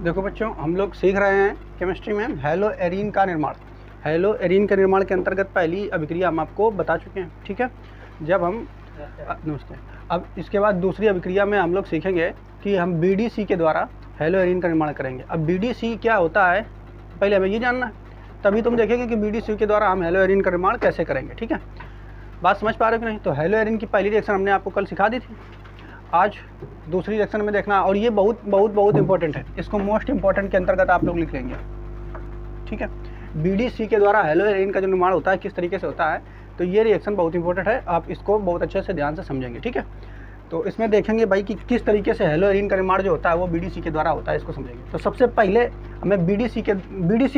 देखो बच्चों, हम लोग सीख रहे हैं केमिस्ट्री में हैलो एरीन का निर्माण। हैलो एरीन के निर्माण के अंतर्गत पहली अभिक्रिया हम आपको बता चुके हैं, ठीक है। जब हम नमस्ते। अब इसके बाद दूसरी अभिक्रिया में हम लोग सीखेंगे कि हम BDC के द्वारा हैलो एरीन का निर्माण करेंगे। अब BDC क्या होता है पहले हमें ये जानना है, तभी तुम देखेंगे कि BDC के द्वारा हम हैलो एरीन का निर्माण कैसे करेंगे, ठीक है। बात समझ पा रहे हो कि नहीं? तो हैलो एरीन की पहली रिएक्शन हमने आपको कल सिखा दी थी, आज दूसरी रिएक्शन में देखना, और ये बहुत बहुत बहुत इंपॉर्टेंट है। इसको मोस्ट इंपॉर्टेंट के अंतर्गत आप लोग लिख लेंगे, ठीक है। BDC के द्वारा हैलो एरीन का जो निर्माण होता है किस तरीके से होता है, तो ये रिएक्शन बहुत इंपॉर्टेंट है, आप इसको बहुत अच्छे से ध्यान से समझेंगे, ठीक है। तो इसमें देखेंगे भाई कि किस तरीके से हैलो एरीन का निर्माण जो होता है वो BDC के द्वारा होता है, इसको समझेंगे। तो सबसे पहले हमें BDC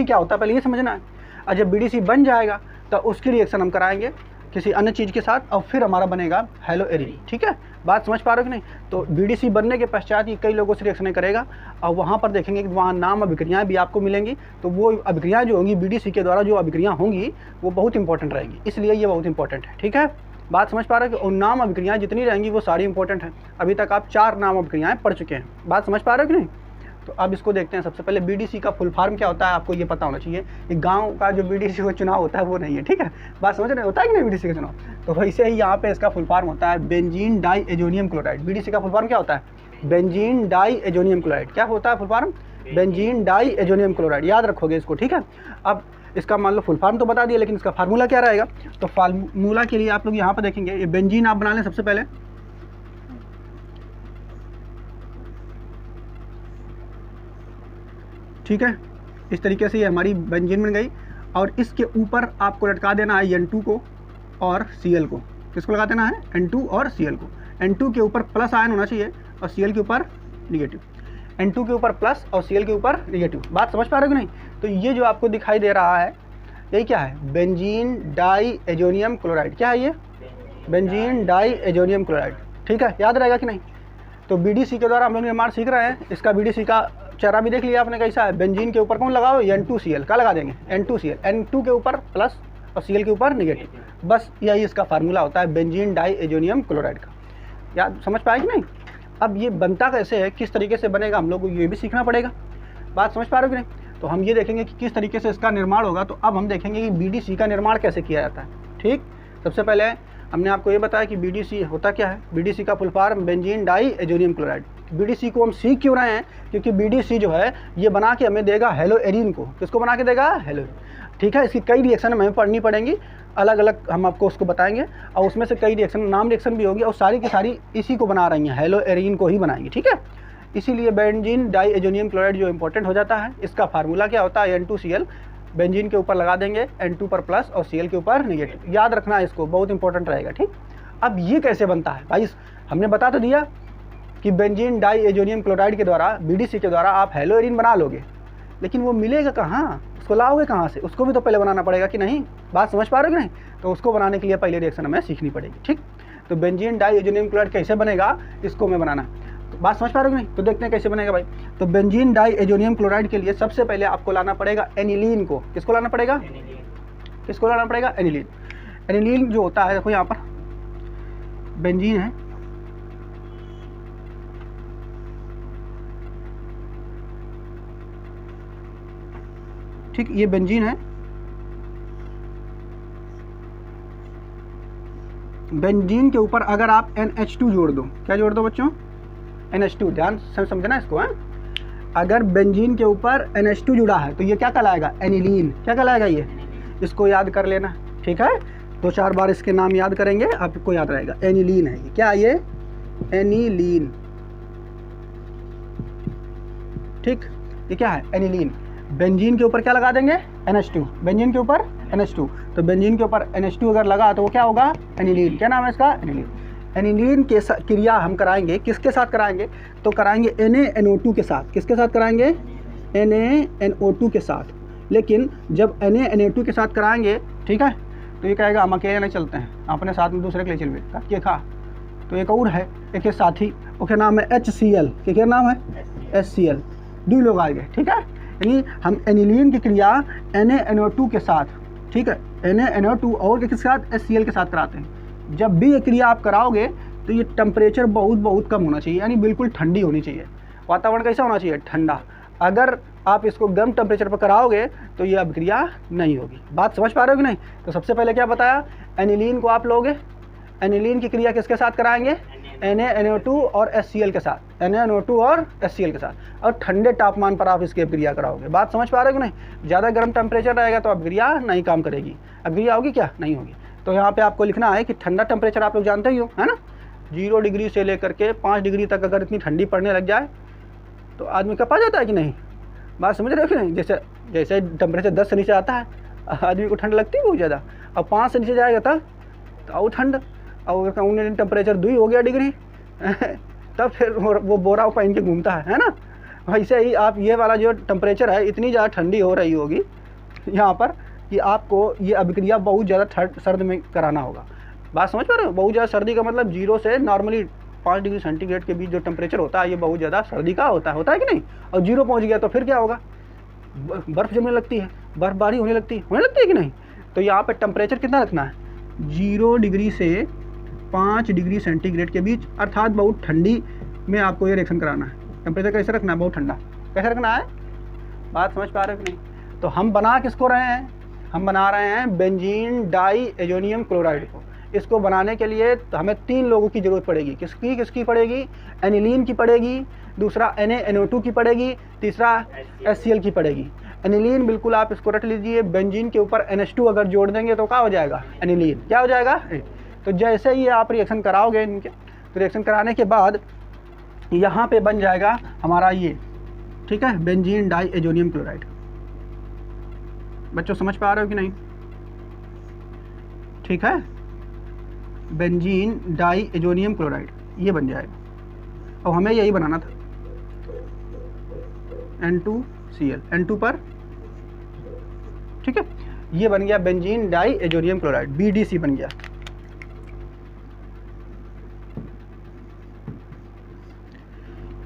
क्या होता है पहले ये समझना है, और जब BDC बन जाएगा तो उसकी रिएक्शन हम कराएंगे किसी अन्य चीज़ के साथ, और फिर हमारा बनेगा हैलो एरीन, ठीक है। बात समझ पा रहे हो कि नहीं? तो BDC बनने के पश्चात ये कई लोगों से रिएक्शनें करेगा, और वहाँ पर देखेंगे कि वहाँ नाम अभिक्रियाएँ भी आपको मिलेंगी। तो वो अभिक्रियाएँ जो होंगी BDC के द्वारा, जो अभिक्रियाँ होंगी वो बहुत इंपॉर्टेंट रहेंगी, इसलिए ये बहुत इंपॉर्टेंट है, ठीक है। बात समझ पा रहे हो कि उन नाम अभिक्रियाएँ जितनी रहेंगी वो सारी इंपॉर्टेंट हैं। अभी तक आप 4 नाम अभिक्रियाएँ पढ़ चुके हैं, बात समझ पा रहे हो कि नहीं? तो अब इसको देखते हैं। सबसे पहले BDC का फुल फॉर्म क्या होता है आपको ये पता होना चाहिए। ये गांव का जो BDC का चुनाव होता है वो नहीं है, ठीक है। बात समझ रहे होता है कि नहीं BDC का चुनाव? तो वैसे ही यहाँ पे इसका फुल फॉर्म होता है benzene diazonium chloride. BDC का फुल फॉर्म क्या होता है? Benzene diazonium chloride. क्या होता है full form? Benzene diazonium chloride. याद रखोगे इसको, ठीक है। अब इसका मान लो फुल फॉर्म तो बता दिया, लेकिन इसका फार्मूला क्या रहेगा? तो फार्मूला के लिए आप लोग यहाँ पर देखेंगे, ये बेंजीन आप बना लें सबसे पहले, ठीक है। इस तरीके से ये हमारी बेंजीन बन गई, और इसके ऊपर आपको लटका देना है N2 को और Cl को। किसको लगा देना है? N2 और Cl को। N2 के ऊपर प्लस आयन होना चाहिए और Cl के ऊपर निगेटिव। N2 के ऊपर प्लस और Cl के ऊपर निगेटिव। बात समझ पा रहे हो कि नहीं? तो ये जो आपको दिखाई दे रहा है यही क्या है? Benzene diazonium chloride. क्या है ये? बेंजीन डाई एजोनियम क्लोराइड, ठीक है। याद रहेगा कि नहीं? तो BDC के द्वारा हम लोग निर्माण सीख रहे हैं। इसका BDC का चेहरा भी देख लिया आपने कैसा है। बेंजीन के ऊपर कौन लगाओ? N2Cl का लगा देंगे, N2Cl। N2 के ऊपर प्लस और Cl के ऊपर निगेटिव। बस यही इसका फार्मूला होता है बेंजीन डाई एजोनियम क्लोराइड का। याद समझ पाए कि नहीं? अब ये बनता कैसे है, किस तरीके से बनेगा, हम लोग को ये भी सीखना पड़ेगा। बात समझ पा रहे हो कि नहीं? तो हम ये देखेंगे कि किस तरीके से इसका निर्माण होगा। तो अब हम देखेंगे कि BDC का निर्माण कैसे किया जाता है, ठीक। सबसे पहले हमने आपको ये बताया कि BDC होता क्या है। BDC का full form benzene diazonium chloride. BDC को हम सीख क्यों रहे हैं? क्योंकि BDC जो है ये बना के हमें देगा हैलो एरीन को। किसको बना के देगा? हैलो, ठीक है। इसकी कई रिएक्शन हमें पढ़नी पड़ेंगी, अलग अलग हम आपको उसको बताएंगे, और उसमें से कई रिएक्शन नाम रिएक्शन भी होंगी, और सारी की सारी इसी को बना रही हैं, हैलो एरीन को ही बनाएंगी, ठीक है। इसीलिए बेंजीन डाई एजोनियम क्लोराइड जो इंपॉर्टेंट हो जाता है। इसका फार्मूला क्या होता है? N2Cl। बेंजीन के ऊपर लगा देंगे N2 पर प्लस और Cl के ऊपर निगेटिव। याद रखना है इसको, बहुत इंपॉर्टेंट रहेगा, ठीक। अब ये कैसे बनता है भाई? हमने बता तो दिया कि बेंजीन डाई एजोनियम क्लोराइड के द्वारा, BDC के द्वारा आप हैलो एरीन बना लोगे, लेकिन वो मिलेगा कहाँ? उसको लाओगे कहाँ से? उसको भी तो पहले बनाना पड़ेगा कि नहीं? बात समझ पा रहे हो कि नहीं? तो उसको बनाने के लिए पहले रिएक्शन हमें सीखनी पड़ेगी, ठीक। तो बेंजीन डाई एजोनियम क्लोराइड कैसे बनेगा, इसको हमें बनाना। तो बात समझ पा रहे हो कि नहीं? तो देखते हैं कैसे बनेगा भाई। तो बेंजीन डाई एजोनियम क्लोराइड के लिए सबसे पहले आपको लाना पड़ेगा एनिलीन को। किसको लाना पड़ेगा? किसको लाना पड़ेगा? एनिलीन। एनिलीन जो होता है, देखो यहाँ पर बेंजीन है, ठीक। ये बेंजीन है। बेंजीन के ऊपर अगर आप NH2 जोड़ दो, क्या जोड़ दो बच्चों? NH2। ध्यान से समझना इसको, है। अगर बेंजीन के ऊपर NH2 जुड़ा है तो ये क्या कहलाएगा? एनिलीन। क्या कहलाएगा ये? इसको याद कर लेना, ठीक है। 2-4 बार इसके नाम याद करेंगे, आपको याद रहेगा। एनिलीन है ये। क्या है ये? एनिलीन, ठीक। ये क्या है? एनिलीन। बेंजीन के ऊपर क्या लगा देंगे? NH2। बेंजीन के ऊपर NH2। तो बेंजीन के ऊपर NH2 अगर लगा तो वो क्या होगा? एनिलीन। क्या नाम है इसका? एनिलीन। एनिलीन के क्रिया हम कराएंगे, किसके साथ कराएंगे? तो कराएंगे NaNO2 के साथ। किसके साथ कराएंगे? NaNO2 के साथ। लेकिन जब NaNO2 के साथ कराएंगे, ठीक है, तो ये कहेगा हम अकेले नहीं चलते हैं, अपने साथ में दूसरे के लिए चलवे ताकि खा। तो एक और है, एक साथी, उसका नाम है HCl। क्या नाम है? HCl। 2 लोग आ गए, ठीक है। यानी हम एनिलीन की क्रिया NaNO2 के साथ, ठीक है, NaNO2 और किसके साथ? HCl के साथ कराते हैं। जब भी ये क्रिया आप कराओगे तो ये टेम्परेचर बहुत कम होना चाहिए, यानी बिल्कुल ठंडी होनी चाहिए। वातावरण कैसा होना चाहिए? ठंडा। अगर आप इसको गर्म टेम्परेचर पर कराओगे तो ये अभिक्रिया नहीं होगी। बात समझ पा रहे हो कि नहीं? तो सबसे पहले क्या बताया, एनिलीन को आप लोगे, एनिलीन की क्रिया किसके साथ कराएंगे, NaNO2 और HCl के साथ, NaNO2 और HCl के साथ, और ठंडे तापमान पर आप इसकी अभिक्रिया कराओगे। बात समझ पा रहे हो कि नहीं? ज़्यादा गर्म टेम्परेचर रहेगा तो अभिक्रिया नहीं काम करेगी। अभिक्रिया होगी क्या? नहीं होगी। तो यहाँ पे आपको लिखना है कि ठंडा टेम्परेचर आप लोग जानते ही हो, है ना, 0 डिग्री से लेकर के 5 डिग्री तक अगर इतनी ठंडी पड़ने लग जाए तो आदमी कप आ जाता है कि नहीं? बात समझ रहे हो कि नहीं? जैसे जैसे टेम्परेचर 10 से नीचे आता है आदमी को ठंड लगती है बहुत ज़्यादा, अब 5 से नीचे जाएगा तब तो ठंड, और टेम्परेचर 2 हो गया डिग्री तब फिर वो बोरा पहन के घूमता है ना। वैसे ही आप ये वाला जो टेम्परेचर है, इतनी ज़्यादा ठंडी हो रही होगी यहाँ पर कि आपको ये अभिक्रिया बहुत ज़्यादा सर्द में कराना होगा। बात समझ पा रहे हो? बहुत ज़्यादा सर्दी का मतलब 0 से नॉर्मली 5 डिग्री सेंटीग्रेड के बीच जो टेम्परेचर होता है ये बहुत ज़्यादा सर्दी का होता है कि नहीं? और 0 पहुँच गया तो फिर क्या होगा, बर्फ़ जमने लगती है, बर्फबारी होने लगती है कि नहीं? तो यहाँ पर टेम्परेचर कितना रखना है, 0 डिग्री से 5 डिग्री सेंटीग्रेड के बीच, अर्थात बहुत ठंडी में आपको ये रिएक्शन कराना है। टेम्परेचर कैसे रखना है, बहुत ठंडा कैसे रखना है? बात समझ पा रहे हो कि नहीं? तो हम बना किसको रहे हैं, हम बना रहे हैं बेंजीन डाई एजोनियम क्लोराइड को। इसको बनाने के लिए तो हमें 3 लोगों की ज़रूरत पड़ेगी। किसकी पड़ेगी, एनिलीन की पड़ेगी, दूसरा NaNO2 की पड़ेगी, तीसरा HCl की पड़ेगी। एनिलीन बिल्कुल आप इसको रट लीजिए, बेंजीन के ऊपर NH2 अगर जोड़ देंगे तो क्या हो जाएगा, एनिलीन क्या हो जाएगा। तो जैसे ही आप रिएक्शन कराओगे इनके, तो रिएक्शन कराने के बाद यहाँ पे बन जाएगा हमारा ये, ठीक है, बेंजीन डाई एजोनियम क्लोराइड। बच्चों समझ पा रहे हो कि नहीं? ठीक है, बेंजीन डाई एजोनियम क्लोराइड ये बन जाएगा, और हमें यही बनाना था, N2Cl, N2 पर, ठीक है, ये बन गया benzene diazonium chloride, BDC बन गया।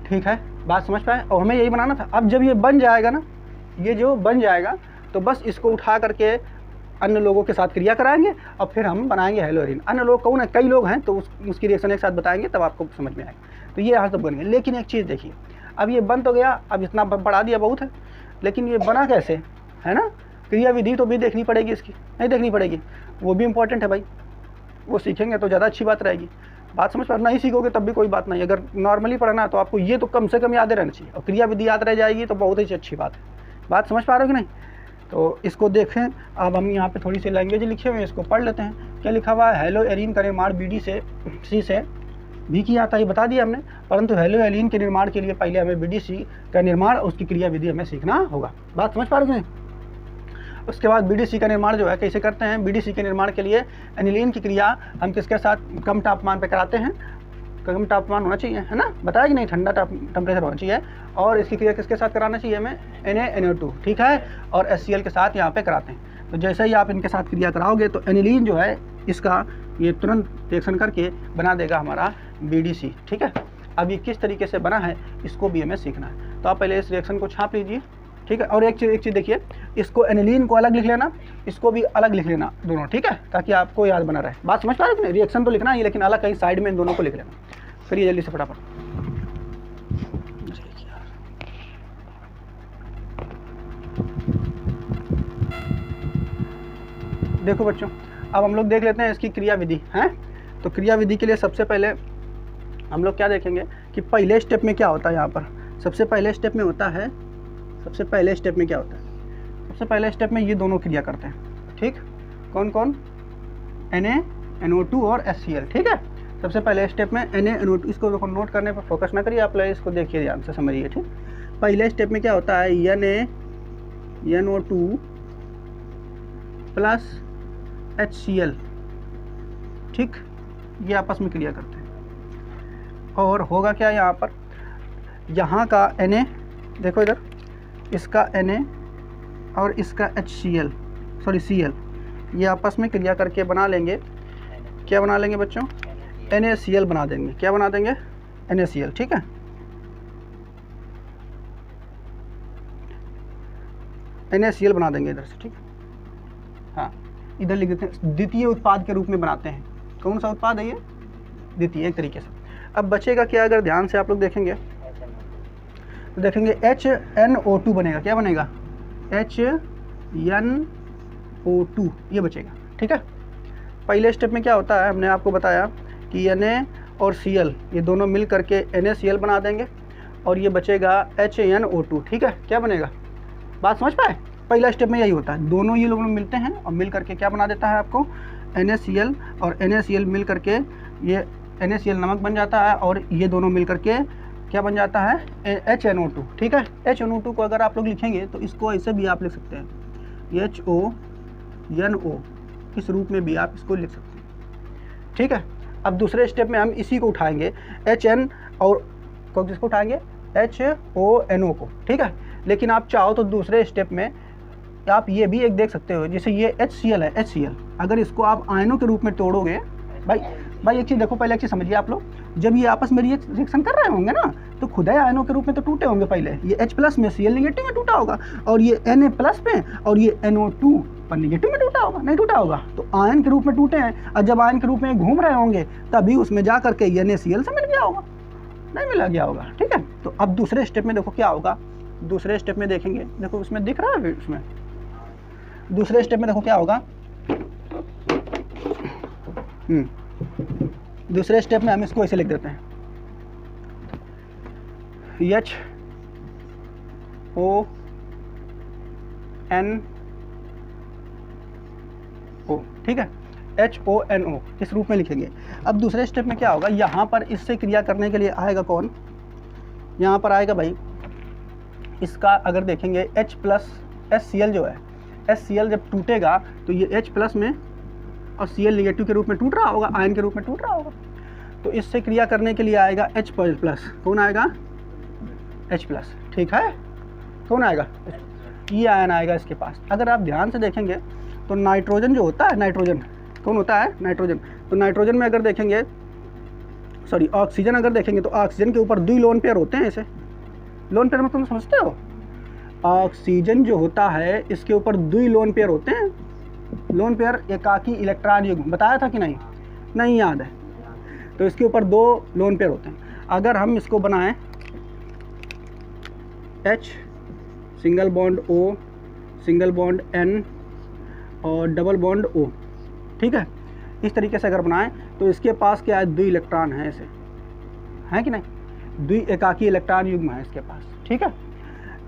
ठीक है, बात समझ पाए? और हमें यही बनाना था। अब जब ये बन जाएगा ना, ये जो बन जाएगा तो बस इसको उठा करके अन्य लोगों के साथ क्रिया कराएंगे और फिर हम बनाएंगे हेलोरीन। अन्य लोग कौन है, कई लोग हैं, तो उसकी रिएक्शन एक साथ बताएंगे तब आपको समझ में आएगा। तो ये यहाँ तक बन गया। लेकिन एक चीज़ देखिए, अब ये बन तो गया, अब इतना बढ़ा दिया बहुत है, लेकिन ये बना कैसे, है ना? क्रिया विधि तो भी देखनी पड़ेगी, इसकी नहीं देखनी पड़ेगी, वो भी इम्पोर्टेंट है भाई, वो सीखेंगे तो ज़्यादा अच्छी बात रहेगी। बात समझ पर नहीं सीखोगे तब भी कोई बात नहीं, अगर नॉर्मली पढ़ना है तो आपको ये तो कम से कम याद रहना चाहिए, और क्रिया विधि याद रह जाएगी तो बहुत ही अच्छी बात है। बात समझ पा रहे हो कि नहीं? तो इसको देखें, अब हम यहाँ पे थोड़ी सी लैंग्वेज लिखे हुए हैं, इसको पढ़ लेते हैं। क्या लिखा हुआ है, हेलो एरीन का निर्माण BDC से भी किया था, ये बता दिया हमने, परंतु हेलो एरीन के निर्माण के लिए पहले हमें BDC का निर्माण, उसकी क्रिया विधि हमें सीखना होगा। बात समझ पा रहे हो कि नहीं? उसके बाद BDC का निर्माण जो है कैसे करते हैं, BDC के निर्माण के लिए एनिलीन की क्रिया हम किसके साथ कम तापमान पे कराते हैं, कम तापमान होना चाहिए, है ना, बताया कि नहीं, ठंडा टेम्परेचर होना चाहिए, और इसकी क्रिया किसके साथ कराना चाहिए हमें, NaNO2, ठीक है, और HCl के साथ यहाँ पे कराते हैं। तो जैसे ही आप इनके साथ क्रिया कराओगे तो एनिलीन जो है इसका ये तुरंत रिएक्शन करके बना देगा हमारा BDC, ठीक है। अब ये किस तरीके से बना है इसको भी हमें सीखना है, तो आप पहले इस रिएक्शन को छाप लीजिए, ठीक है। और एक चीज़ देखिए, इसको एनिलीन को अलग लिख लेना, इसको भी अलग लिख लेना, दोनों, ठीक है, ताकि आपको याद बना रहे। बात समझ पा रहे हैं? रिएक्शन तो लिखना ही, लेकिन अलग कहीं साइड में इन दोनों को लिख लेना। करिए जल्दी से फटाफट। देखो बच्चों, अब हम लोग देख लेते हैं इसकी क्रिया विधि है। तो क्रिया विधि के लिए सबसे पहले हम लोग क्या देखेंगे कि पहले स्टेप में क्या होता है। यहाँ पर सबसे पहले स्टेप में होता है, सबसे पहले स्टेप में क्या होता है, सबसे पहले स्टेप में ये दोनों क्रिया करते हैं, ठीक, कौन कौन, NaNO2 और HCl, ठीक है। सबसे पहले स्टेप में NaNO2, इसको देखो, नोट करने पर फोकस ना करिए आप, इसको देखिए ध्यान से समझिए, ठीक। पहले स्टेप में क्या होता है, NaNO2 प्लस HCl, ठीक, ये आपस में क्रिया करते हैं। और होगा क्या यहाँ पर, यहाँ का Na, देखो इधर, इसका Na और इसका HCl, सॉरी Cl, ये आपस में क्रिया करके बना लेंगे, क्या बना लेंगे बच्चों, NaCl बना देंगे। क्या बना देंगे, NaCl, ठीक है। NaCl बना देंगे इधर से, ठीक है। हाँ, इधर लिख देते हैं, द्वितीय उत्पाद के रूप में बनाते हैं। कौन सा उत्पाद है ये, द्वितीय, एक तरीके से। अब बचेगा क्या, अगर ध्यान से आप लोग देखेंगे तो देखेंगे HNO2 बनेगा। क्या बनेगा? HNO2 ये बचेगा। ठीक है, पहले स्टेप में क्या होता है, हमने आपको बताया कि Na और Cl ये दोनों मिल करके NaCl बना देंगे और ये बचेगा HNO2। ठीक है, क्या बनेगा? बात समझ पाए? पहला स्टेप में यही होता है, दोनों ये लोग मिलते हैं और मिल करके क्या बना देता है आपको? NaCl, और NaCl मिल करके ये NaCl नमक बन जाता है और ये दोनों मिल करके क्या बन जाता है? HNO2। ठीक है, HNO2 को अगर आप लोग लिखेंगे तो इसको ऐसे भी आप लिख सकते हैं, HONO, इस रूप में भी आप इसको लिख सकते हैं। ठीक है, अब दूसरे स्टेप में हम इसी को उठाएंगे, HN और किसको उठाएंगे? HONO को। ठीक है, लेकिन आप चाहो तो दूसरे स्टेप में आप ये भी एक देख सकते हो, जैसे ये HCl है, HCl अगर इसको आप आयनों के रूप में तोड़ोगे, भाई एक चीज़ देखो, पहले एक चीज़ समझिए आप लोग, जब ये आपस में रिएक्शन कर रहे होंगे ना तो खुद ही आयनों के रूप में तो टूटे होंगे। पहले ये H+ में Cl नेगेटिव में टूटा होगा और ये Na+ में और ये NO2 पर नेगेटिव में टूटा होगा, नहीं टूटा होगा? तो आयन के रूप में टूटे हैं और जब आयन के रूप में घूम रहे होंगे तभी उसमें जा करके NaCl से मिल गया होगा, नहीं मिला गया होगा। ठीक है, तो अब दूसरे स्टेप में देखो क्या होगा। दूसरे स्टेप में देखेंगे, देखो उसमें दिख रहा है, उसमें दूसरे स्टेप में देखो क्या होगा। दूसरे स्टेप में हम इसको ऐसे लिख देते हैं, HONO। ठीक है, HONO इस रूप में लिखेंगे। अब दूसरे स्टेप में क्या होगा, यहाँ पर इससे क्रिया करने के लिए आएगा कौन? यहाँ पर आएगा भाई इसका, अगर देखेंगे H+ HCl जो है, HCl जब टूटेगा तो ये H+ में और Cl नेगेटिव के रूप में टूट रहा होगा, आयन के रूप में टूट रहा होगा, तो इससे क्रिया करने के लिए आएगा H+। कौन आएगा? H+। ठीक है, कौन आएगा? ये आयन आएगा इसके पास। अगर आप ध्यान से देखेंगे तो नाइट्रोजन जो होता है, नाइट्रोजन कौन होता है? नाइट्रोजन। तो नाइट्रोजन में अगर देखेंगे, सॉरी ऑक्सीजन अगर देखेंगे तो ऑक्सीजन के ऊपर 2 लोन पेयर होते हैं। ऐसे लोन पेयर में तुम समझते हो? ऑक्सीजन जो होता है इसके ऊपर 2 लोन पेयर होते हैं। लोन पेयर एकाकी इलेक्ट्रॉन युग्म, बताया था कि नहीं? नहीं याद है? तो इसके ऊपर 2 लोन पेयर होते हैं। अगर हम इसको बनाएं H single bond O single bond N और डबल बॉन्ड O, ठीक है, इस तरीके से अगर बनाएं तो इसके पास क्या है? 2 इलेक्ट्रॉन है, ऐसे है कि नहीं? 2 एकाकी इलेक्ट्रॉन युग्म है इसके पास। ठीक है,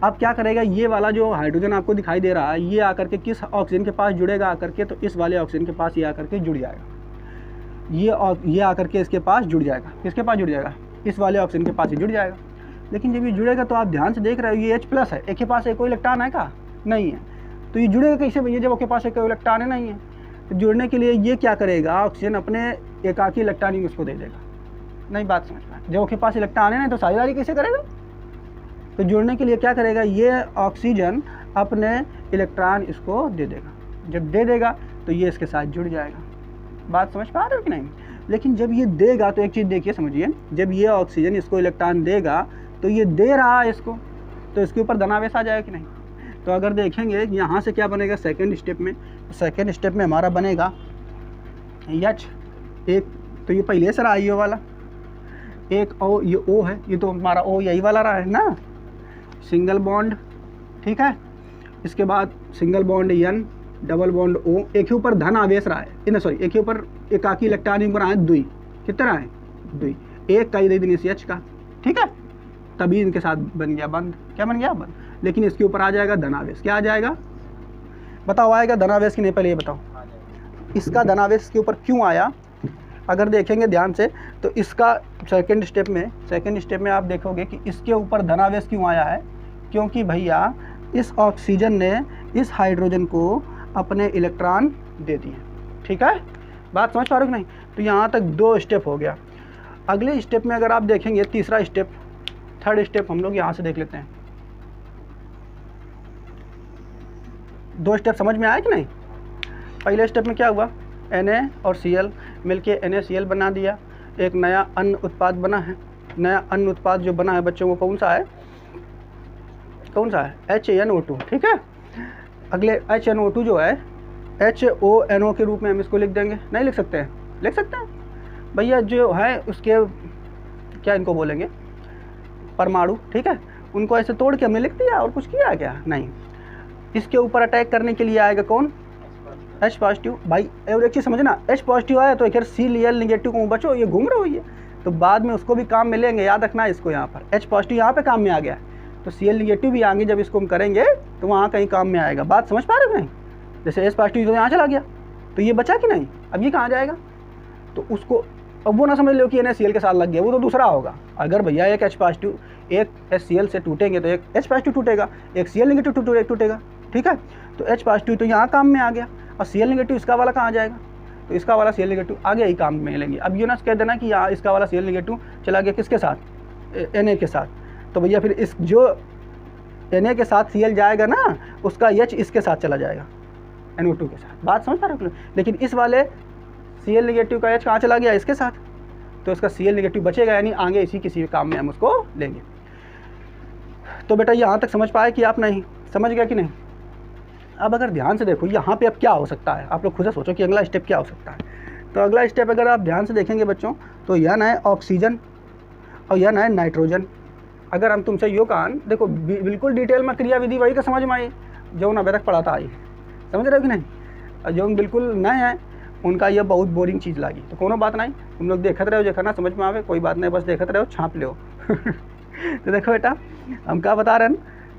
अब क्या करेगा, ये वाला जो हाइड्रोजन आपको दिखाई दे रहा है ये आकर के किस ऑक्सीजन के पास जुड़ेगा? आकर के तो इस वाले ऑक्सीजन के पास ये आकर के जुड़ जाएगा। ये आकर के इसके पास जुड़ जाएगा। किसके पास जुड़ जाएगा? इस वाले ऑक्सीजन के पास ही जुड़ जाएगा। लेकिन जब ये जुड़ेगा तो आप ध्यान से देख रहे हो ये H+ है, एक के पास कोई इलेक्ट्रॉन है का? नहीं है। तो ये जुड़ेगा कैसे भैया जब आपके पास कोई इलेक्ट्रॉन है नहीं है? तो जुड़ने के लिए ये क्या करेगा, ऑक्सीजन अपने एकाकी इलेक्ट्रॉन उसको दे देगा। नहीं बात समझ में? जब आपके पास इलेक्ट्रॉन है नहीं तो साझेदारी कैसे करेगा? तो जुड़ने के लिए क्या करेगा, ये ऑक्सीजन अपने इलेक्ट्रॉन इसको दे देगा। जब दे देगा तो ये इसके साथ जुड़ जाएगा। बात समझ पा रहे हो कि नहीं? लेकिन जब ये देगा तो एक चीज़ देखिए, समझिए, जब ये ऑक्सीजन इसको इलेक्ट्रॉन देगा तो ये दे रहा है इसको, तो इसके ऊपर धनावेश आ जाएगा कि नहीं? तो अगर देखेंगे यहाँ से क्या बनेगा सेकेंड स्टेप में, तो सेकेंड स्टेप में हमारा बनेगा H एक, तो ये पहले से रहा ये वाला एक, O ये O है, ये तो हमारा O यही वाला रहा है ना, सिंगल बॉन्ड। ठीक है, इसके बाद single bond N double bond O, एक ही ऊपर धन आवेश रहा है, सॉरी एक ही ऊपर एकाकी इलेक्ट्रॉन ऊपर आए 2, कितना है 2, एक का ही दे देने से H का। ठीक है, तभी इनके साथ बन गया बंद। क्या बन गया? बंद। लेकिन इसके ऊपर आ जाएगा धनावेश। क्या आ जाएगा बताओ? आएगा धनावेश कि नहीं? पहले ये बताओ, इसका धनावेश के ऊपर क्यों आया? अगर देखेंगे ध्यान से तो इसका सेकंड स्टेप में आप देखोगे कि इसके ऊपर धनावेश क्यों आया है, क्योंकि भैया इस ऑक्सीजन ने इस हाइड्रोजन को अपने इलेक्ट्रॉन दे दिए। ठीक है, बात समझ पा रहे हो कि नहीं? तो यहाँ तक 2 स्टेप हो गया। अगले स्टेप में अगर आप देखेंगे तीसरा स्टेप, थर्ड स्टेप हम लोग यहाँ से देख लेते हैं। 2 स्टेप समझ में आया कि नहीं? पहले स्टेप में क्या हुआ, Na और Cl मिलके NaCl बना दिया, एक नया अन्न उत्पाद बना है। नया अन्न उत्पाद जो बना है बच्चों को कौन सा है? कौन सा है? HNO2। ठीक है, अगले HNO2 जो है HONO के रूप में हम इसको लिख देंगे। नहीं लिख सकते हैं? लिख सकते हैं भैया, जो है उसके क्या इनको बोलेंगे? परमाणु। ठीक है, उनको ऐसे तोड़ के हमने लिख दिया और कुछ किया क्या? नहीं। इसके ऊपर अटैक करने के लिए आएगा कौन? H positive. भाई और एक चीज़ समझना, H पॉजिटिव आया तो एक Cl निगेटिव को बचो, ये घूम रहे हो ये, तो बाद में उसको भी काम में लेंगे, याद रखना है इसको। यहाँ पर H पॉजिटिव यहाँ पे काम में आ गया, तो Cl निगेटिव भी आएंगे, जब इसको हम करेंगे तो वहाँ कहीं काम में आएगा। बात समझ पा रहे हो नहीं? जैसे H पॉजिटिव तो यहाँ चला गया, तो ये बचा कि नहीं? अब ये कहाँ जाएगा? तो उसको अब वो ना समझ लो कि NaCl के साथ लग गया, वो तो दूसरा होगा। अगर भैया एक H पॉजिटिव एक HCl से टूटेंगे तो एक H पॉजिटिव टूटेगा, एक Cl निगेटिव टूटेगा, ठीक है। तो H पॉजिटिव तो यहाँ काम में आ गया, और Cl निगेटिव इसका वाला कहाँ जाएगा? तो इसका वाला Cl निगेटिव आगे ही काम में लेंगे। अब ये ना कह देना कि यहाँ इसका वाला Cl निगेटिव चला गया किसके साथ? Na के साथ। तो भैया फिर इस जो Na के साथ Cl जाएगा ना, उसका H इसके साथ चला जाएगा, NO2 के साथ। बात समझ पा रहे हो? लेकिन इस वाले Cl निगेटिव का H कहाँ चला गया? इसके साथ, तो इसका Cl निगेटिव बचेगा, यानी आगे इसी किसी काम में हम उसको लेंगे। तो बेटा यहाँ तक समझ पाए कि आप नहीं समझ गया कि नहीं? अब अगर ध्यान से देखो यहाँ पे अब क्या हो सकता है, आप लोग खुद से सोचो कि अगला स्टेप क्या हो सकता है। तो अगला स्टेप अगर आप ध्यान से देखेंगे बच्चों, तो यह ना है ऑक्सीजन और यह ना है नाइट्रोजन। अगर हम तुमसे यो कहा देखो बिल्कुल डिटेल में क्रियाविधि वही का समझ में आई जो अभी तक पढ़ाता आई, समझ रहे हो कि नहीं? जो बिल्कुल नए हैं उनका यह बहुत बोरिंग चीज़ लगी, तो कोनो बात नहीं, तुम लोग देखते रहो, जो ना समझ में आवे कोई बात नहीं, बस देखते रहो, छाप लो। तो देखो बेटा हम क्या बता रहे हैं,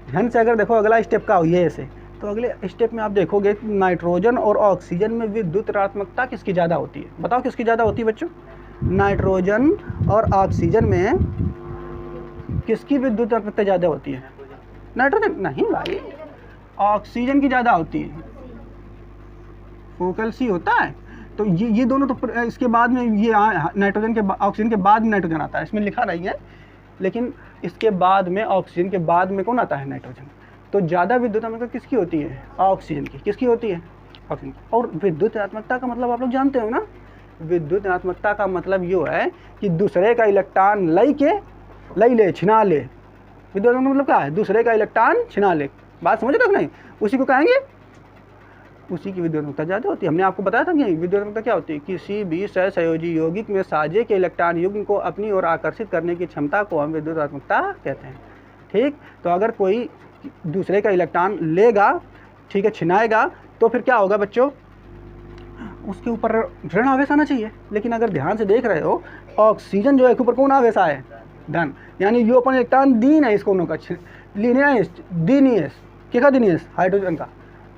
ध्यान से अगर देखो अगला स्टेप का हो ये ऐसे, तो अगले स्टेप में आप देखोगे नाइट्रोजन और ऑक्सीजन में विद्युत ऋणात्मकता किसकी ज़्यादा होती है? बताओ किसकी ज़्यादा होती है बच्चों? नाइट्रोजन और ऑक्सीजन में किसकी विद्युत ऋणात्मकता ज़्यादा होती है? नाइट्रोजन नहीं भाई, ऑक्सीजन की ज़्यादा होती है। फोकल सी होता है, तो ये दोनों तो इसके बाद में ये नाइट्रोजन के ऑक्सीजन के बाद में नाइट्रोजन आता है, इसमें लिखा नहीं है, लेकिन इसके बाद में ऑक्सीजन के बाद में कौन आता है? नाइट्रोजन। तो ज़्यादा विद्युत ऋणात्मकता किसकी होती है? ऑक्सीजन की। किसकी होती है? ऑक्सीजन की। और विद्युत ऋणात्मकता का मतलब आप लोग जानते हो ना, विद्युत ऋणात्मकता का मतलब ये है कि दूसरे का इलेक्ट्रॉन ले छिना ले। विद्युत ऋणात्मकता मतलब क्या है? दूसरे का इलेक्ट्रॉन छिना ले। बात समझ रहे हो नहीं? उसी को कहेंगे, उसी की विद्युत ऋणात्मकता ज़्यादा होती है। हमने आपको बताया था कि विद्युत ऋणात्मकता क्या होती है? किसी भी सहसंयोजी यौगिक में साझे के इलेक्ट्रॉन युग्म को अपनी ओर आकर्षित करने की क्षमता को हम विद्युत ऋणात्मकता कहते हैं, ठीक। तो अगर कोई दूसरे का इलेक्ट्रॉन लेगा, ठीक है, छिनाएगा, तो फिर क्या होगा बच्चों? उसके ऊपर ऋण आवेश आना चाहिए। लेकिन अगर ध्यान से देख रहे हो, ऑक्सीजन जो है ऊपर कौन आवेश आए? धन, यानी यो अपन इलेक्ट्रॉन दीन है इसको का दीनी है, क्या दीनी है? हाइड्रोजन का।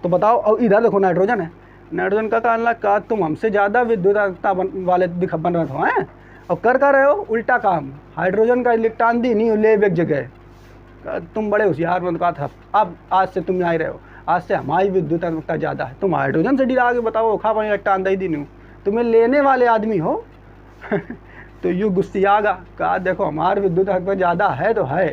तो बताओ, और इधर देखो नाइट्रोजन है, नाइट्रोजन का कहना का तुम हमसे ज़्यादा विद्युत वाले बन रहे हो हैं, और कर रहे हो उल्टा काम। हाइड्रोजन का इलेक्ट्रॉन दीनी ले एक जगह, तुम बड़े होशियार बन का था। अब आज से तुम आ रहे हो, आज से हमारी विद्युत ऋणात्मकता ज़्यादा है, तुम हाइड्रोजन से डीला आगे बताओ खा पानी इलेक्ट्रॉन दे दी नहीं, तुम्हें लेने वाले आदमी हो। तो यू गुस्सियागा कहा देखो हमारी विद्युत ऋणात्मकता ज़्यादा है तो है,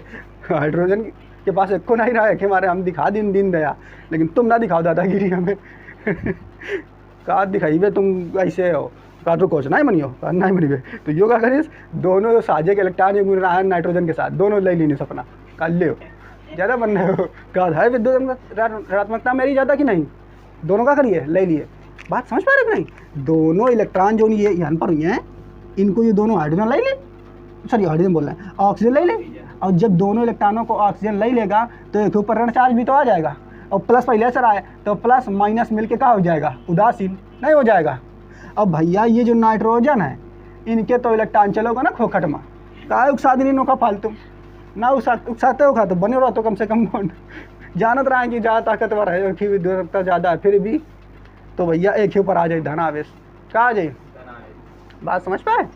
हाइड्रोजन के पास एक को नहीं रहा है कि हमारे हम दिखा दिन दया, लेकिन तुम ना दिखाओ दादागिरी हमें। कहा दिखाई बे तुम ऐसे हो, कहा तो कोच नहीं मनियो, कहा नहीं मनी बे। तो योगा करीस दोनों साझे के इलेक्ट्रॉन मिल रहा है नाइट्रोजन के साथ, दोनों ले लेने सपना कर ले ज़्यादा बन रहे हो। कहा है विद्युत ऋणात्मकता मेरी ज़्यादा कि नहीं? दोनों का करिए ले लिए। बात समझ पा रहे कि नहीं? दोनों इलेक्ट्रॉन जो ये यहाँ पर हुई हैं, इनको ये दोनों हाइड्रोजन ले ले, सॉरी हाइड्रोजन बोल रहे हैं, ऑक्सीजन ले ले। और जब दोनों इलेक्ट्रॉनों को ऑक्सीजन ले लेगा तो एक ऊपर ऋण चार्ज भी तो आ जाएगा, और प्लस पहले से रहा है तो प्लस माइनस मिलके क्या हो जाएगा? उदासीन नहीं हो जाएगा। अब भैया ये जो नाइट्रोजन है, इनके तो इलेक्ट्रॉन चलोगा ना खोखट में, का उकसादी का फालतू ना उकसाते हो खा तो बने रहो, तो कम से कम जानत रहा है कि ज़्यादा ताकतवर है कि विद्युत ज़्यादा है, फिर भी तो भैया एक ही ऊपर आ जाए धनावेश, क्या आ जाए? बात समझ पाए?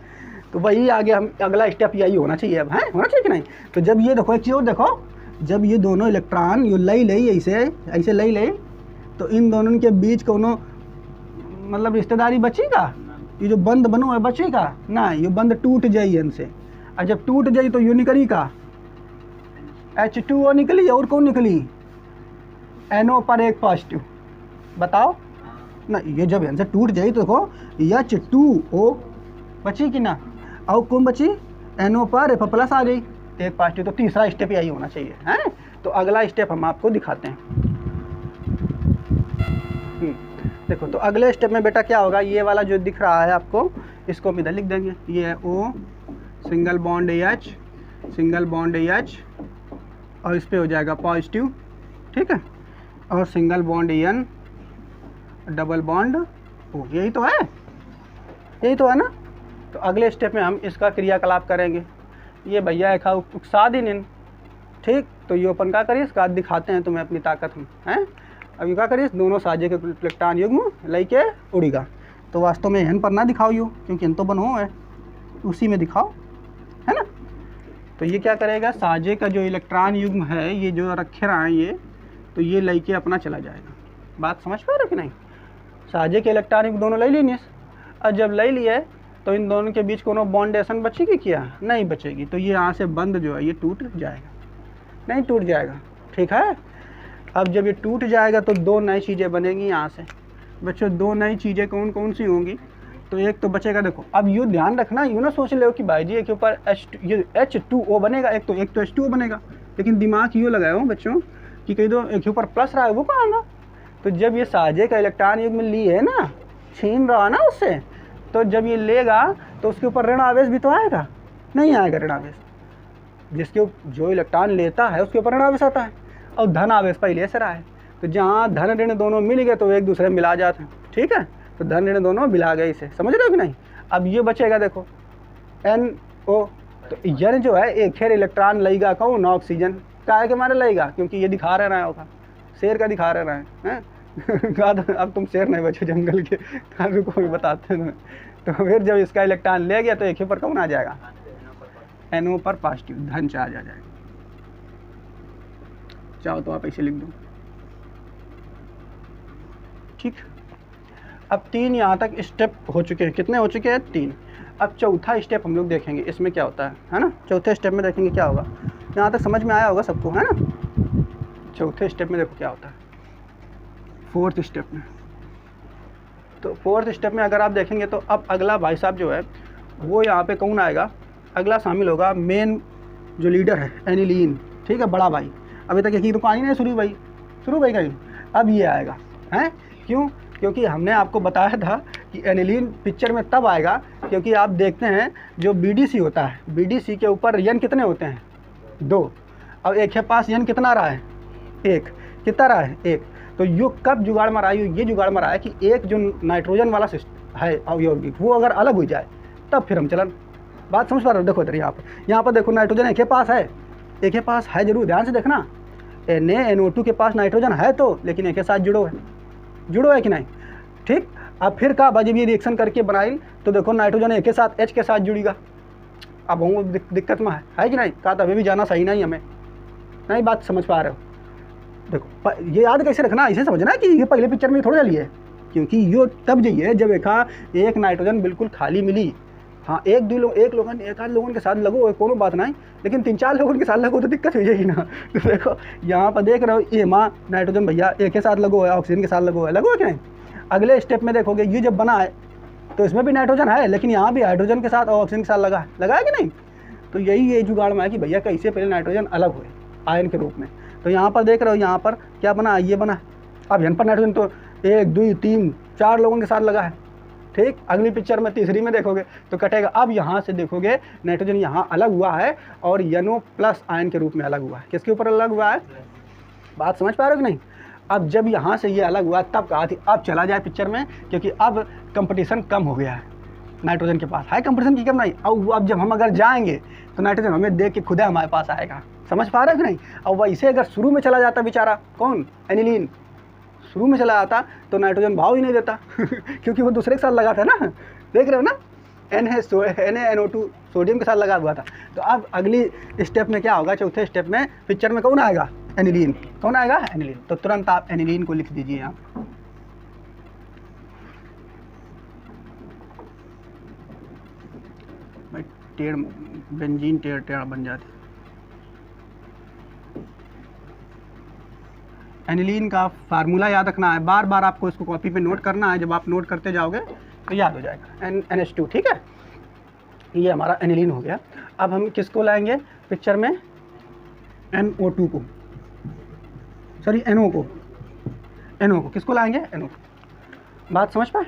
तो वही आगे हम अगला स्टेप यही होना चाहिए, अब है होना चाहिए कि नहीं? तो जब ये देखो एक चीज़ और देखो, जब ये दोनों इलेक्ट्रॉन ये ले ऐसे ले तो इन दोनों के बीच कोनो मतलब रिश्तेदारी बचेगा? ये जो बंद बनो है बचेगा ना? ये बंद टूट जाए इनसे, और जब टूट जाए तो यू निकली का H2O निकली, और कौन निकली? NO पर एक पॉजिटिव। बताओ ना, ये जब इनसे टूट जाए तो देखो H2O बची कि ना, और कौन बची? NO पर F प्लस आ गई, एक पॉजिटिव। तो तीसरा स्टेप यही होना चाहिए, है? तो अगला स्टेप हम आपको दिखाते हैं। देखो, तो अगले स्टेप में बेटा क्या होगा? ये वाला जो दिख रहा है आपको, इसको हम इधर लिख देंगे, ये है O सिंगल बॉन्ड H और इस पे हो जाएगा पॉजिटिव, ठीक है, और single bond N, double bond O, यही तो है, यही तो है ना। तो अगले स्टेप में हम इसका क्रियाकलाप करेंगे। ये भैया एक उकसा दिन, ठीक, तो ये अपन क्या करिए, इसका दिखाते हैं तुम्हें अपनी ताकत में, हैं। अब ये क्या करिए, दोनों साजे के इलेक्ट्रॉन युग्म लेके उड़ेगा। तो वास्तव में N पर ना दिखाओ यू, क्योंकि N तो बनो है, उसी में दिखाओ, है ना। तो ये क्या करेगा, साजे का जो इलेक्ट्रॉन युग्म है, ये जो रखे रहा है ये, तो ये लेके अपना चला जाएगा। बात समझ पा रहे हो कि नहीं। साजे के इलेक्ट्रॉन युग्म दोनों ले लीजिए, और जब ले लिए तो इन दोनों के बीच कोनो बॉन्डेशन बचेगी क्या, नहीं बचेगी। तो ये यहाँ से बंद जो है ये टूट जाएगा, नहीं टूट जाएगा, ठीक है। अब जब ये टूट जाएगा तो दो नई चीज़ें बनेंगी यहाँ से। बच्चों दो नई चीज़ें कौन कौन सी होंगी, तो एक तो बचेगा, देखो अब यूँ ध्यान रखना, यूँ ना सोच ले कि भाई जी के ऊपर H2O बनेगा, एक तो H2O बनेगा, लेकिन दिमाग यूँ लगाए हो बच्चों कि कहीं तो एक के ऊपर प्लस रहा है वो कहाँ आएगा। तो जब ये साजे का इलेक्ट्रॉन युग्म लिए है ना, छीन रहा है ना उससे, तो जब ये लेगा तो उसके ऊपर ऋण आवेश भी तो आएगा, नहीं आएगा ऋण आवेश। जिसके जो इलेक्ट्रॉन लेता है उसके ऊपर ऋण आवेश आता है, और धन आवेश पहले से रहा है। तो जहाँ धन ऋण दोनों मिल गए तो एक दूसरे में मिला जाते हैं, ठीक है। तो धन ऋण दोनों मिला गए, इसे समझ रहे हो कि नहीं। अब ये बचेगा देखो NO, तो N जो है एक खेर इलेक्ट्रॉन लेगा कौन, ऑक्सीजन। काहे के मारे लेगा, क्योंकि ये दिखा रहे होगा, शेर का दिखा रहे हैं अब तुम शेर नहीं बचे जंगल के, को भी बताते हैं। तो फिर जब इसका इलेक्ट्रॉन ले गया तो एक ही पर कौन आ जाएगा, NO पर पॉजिटिव धन चार्ज आ जाएगा। चाहो तो आप ऐसे लिख दो, ठीक। अब 3 यहाँ तक स्टेप हो चुके हैं, कितने हो चुके हैं, 3। अब चौथा स्टेप हम लोग देखेंगे, इसमें क्या होता है ना। चौथे स्टेप में देखेंगे क्या होगा, यहाँ तक समझ में आया होगा सबको, है ना। चौथे स्टेप में देखो क्या होता है, 4th स्टेप में। तो 4th स्टेप में अगर आप देखेंगे तो अब अगला भाई साहब जो है वो यहाँ पे कौन आएगा, अगला शामिल होगा मेन जो लीडर है एनिलीन, ठीक है, बड़ा भाई। अभी तक यही तो कहानी नहीं शुरू भाई कहीं, अब ये आएगा, हैं। क्यों, क्योंकि हमने आपको बताया था कि एनिलीन पिक्चर में तब आएगा क्योंकि आप देखते हैं जो BDC होता है, BDC के ऊपर N कितने होते हैं, 2। अब एक के पास N कितना रहा है, 1, कितना रहा है, 1। तो यो कब जुगाड़ मारा, ये जुगाड़ मारा है कि एक जो नाइट्रोजन वाला सिस्टम है यौगिक वो अगर अलग हो जाए तब फिर हम चलन। बात समझ पा रहे हो। देखो इधर यहाँ पर देखो नाइट्रोजन एक के पास है, एक के पास है, जरूर ध्यान से देखना। NaNO2 के पास नाइट्रोजन है तो, लेकिन एक के साथ जुड़ो है कि नहीं, ठीक। अब फिर का जब ये रिएक्शन करके बनाई तो देखो नाइट्रोजन एक के साथ H के साथ जुड़ेगा। अब हम दिक्कत में है कि नहीं, कहा था अभी भी जाना सही नहीं हमें, नहीं बात समझ पा रहे हो। देखो ये याद कैसे रखना, इसे समझना कि ये पहले पिक्चर में थोड़ा लिए, क्योंकि यो तब जाइए जब एक नाइट्रोजन बिल्कुल खाली मिली। हाँ एक आध लोगों के साथ लगो कोनो बात नहीं, लेकिन 3-4 लोगों के साथ लगो तो दिक्कत हो जाएगी ना। तो देखो यहाँ पर देख रहे हो ये नाइट्रोजन भैया एक के साथ लगो है, ऑक्सीजन के साथ लगो है कि नहीं। अगले स्टेप में देखोगे ये जब बना है तो इसमें भी नाइट्रोजन है, लेकिन यहाँ भी हाइड्रोजन के साथ और ऑक्सीजन के साथ लगा है कि नहीं। तो यही जुगाड़ में है कि भैया कैसे पहले नाइट्रोजन अलग हुए आयन के रूप में। तो यहाँ पर देख रहे हो, यहाँ पर क्या बना, ये बना। अब यहाँ पर नाइट्रोजन तो 1, 2, 3, 4 लोगों के साथ लगा है, ठीक। अगली पिक्चर में तीसरी में देखोगे तो कटेगा। अब यहाँ से देखोगे नाइट्रोजन यहाँ अलग हुआ है और NO+ आयन के रूप में अलग हुआ है। किसके ऊपर अलग हुआ है, बात समझ पा रहे हो कि नहीं। अब जब यहाँ से ये अलग हुआ तब कहा थी अब चला जाए पिक्चर में, क्योंकि अब कंपटीशन कम हो गया है, नाइट्रोजन के पास है कंपटीशन की कम नहीं। अब जब हम अगर जाएंगे तो नाइट्रोजन हमें देख के खुद हमारे पास आएगा, समझ पा रहे हो कि नहीं। अब वैसे अगर शुरू में चला जाता बेचारा कौन, एनिलीन, शुरू में चला जाता तो नाइट्रोजन भाव ही नहीं देता क्योंकि वो दूसरे के साथ लगा था ना, देख रहे हो ना, NaNO2 सोडियम के साथ लगा हुआ था। तो अब अगली स्टेप में क्या होगा, चौथे स्टेप में पिक्चर में कौन आएगा, एनिलीन। कौन आएगा, एनिलीन। तो तुरंत आप एनिलीन को लिख दीजिए यहाँ। भाई टेढ़ बेंजीन टेढ़ बन जाती। एनिलीन का फार्मूला याद रखना है, बार बार आपको इसको कॉपी पे नोट करना है। जब आप नोट करते जाओगे तो याद हो जाएगा। NH2, ठीक है, ये हमारा एनिलीन हो गया। अब हम किसको लाएंगे पिक्चर में, NO2 को, सॉरी NO को किसको लाएंगे, NO को। बात समझ पाए।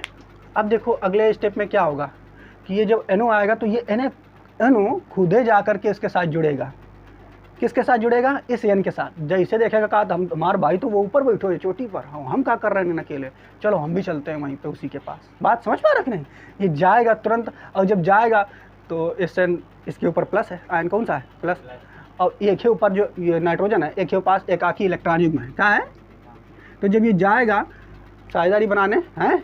अब देखो अगले स्टेप में क्या होगा कि ये जब NO आएगा तो ये NO खुदे जा कर के इसके साथ जुड़ेगा। किसके साथ जुड़ेगा? इस N के साथ। जैसे देखेगा कहा हम हमारा भाई तो वो ऊपर बैठो है चोटी पर, हम क्या कर रहे हैं अकेले, चलो हम भी चलते हैं वहीं पे उसी के पास। बात समझ पा रहे कि नहीं? ये जाएगा तुरंत, और जब जाएगा तो इस N इसके ऊपर प्लस है, आयन कौन सा है? प्लस। और एक ही ऊपर जो ये नाइट्रोजन है, एक ही पास एकाकी इलेक्ट्रॉन युग्म है, क्या है? तो जब ये जाएगा साझेदारी बनाने, हैं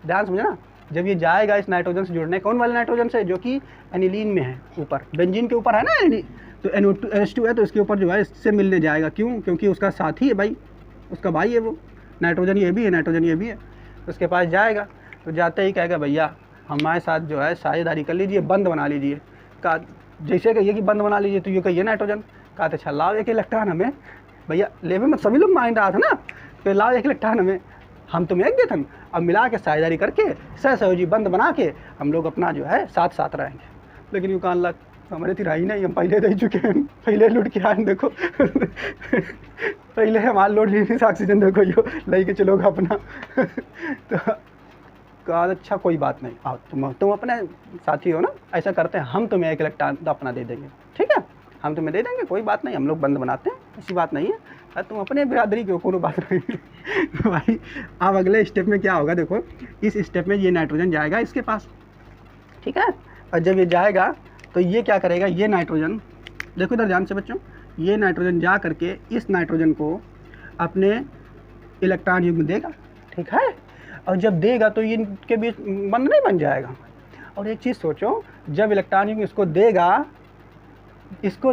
ध्यान समझे ना, जब ये जाएगा इस नाइट्रोजन से जुड़ने, कौन वाले नाइट्रोजन से? जो कि एनिलीन में है, ऊपर बेंजीन के ऊपर है ना, तो NO2 है, तो इसके ऊपर जो है इससे मिलने जाएगा। क्यों? क्योंकि उसका साथी है भाई, उसका भाई है वो, नाइट्रोजन ये भी है, नाइट्रोजन ये भी है। तो उसके पास जाएगा, तो जाते ही कहेगा भैया हमारे साथ जो है साझेदारी कर लीजिए, बंद बना लीजिए। का जैसे कहिए कि बंद बना लीजिए, तो ये कहिए नाइट्रोजन, कहा अच्छा लाओ एक इलेक्ट्रॉन हमें, भैया लेवे में सभी लोग मान रहा था ना, तो लाओ एक इलेक्ट्रॉन हमें, हम तुम्हें एक देते, अब मिला के साझेदारी करके सहसहयोजी बंद बना के हम लोग अपना जो है साथ साथ रहेंगे। लेकिन यू कान लग हमारे तिराही नहीं, हम पहले दे चुके हैं, पहले लूट के आए देखो पहले हमारा लोड लेने से ऑक्सीजन देखो यो ले के चलोगा अपना तो कहा अच्छा कोई बात नहीं, आओ तुम अपने साथी हो ना, ऐसा करते हैं हम तुम्हें एक इलेक्ट्रॉन अपना दे देंगे, ठीक है, हम तुम्हें दे देंगे, कोई बात नहीं, हम लोग बंद बनाते हैं, ऐसी बात नहीं है, तुम अपने बिरादरी की हो, कोई बात नहीं तो भाई अब अगले स्टेप में क्या होगा? देखो इस स्टेप में ये नाइट्रोजन जाएगा इसके पास, ठीक है, और जब ये जाएगा तो ये क्या करेगा? ये नाइट्रोजन, देखो इधर ध्यान से बच्चों, ये नाइट्रोजन जा करके इस नाइट्रोजन को अपने इलेक्ट्रॉन युग्म देगा, ठीक है, और जब देगा तो ये इनके बीच बंद नहीं बन जाएगा। और एक चीज़ सोचो, जब इलेक्ट्रॉन युग्म इसको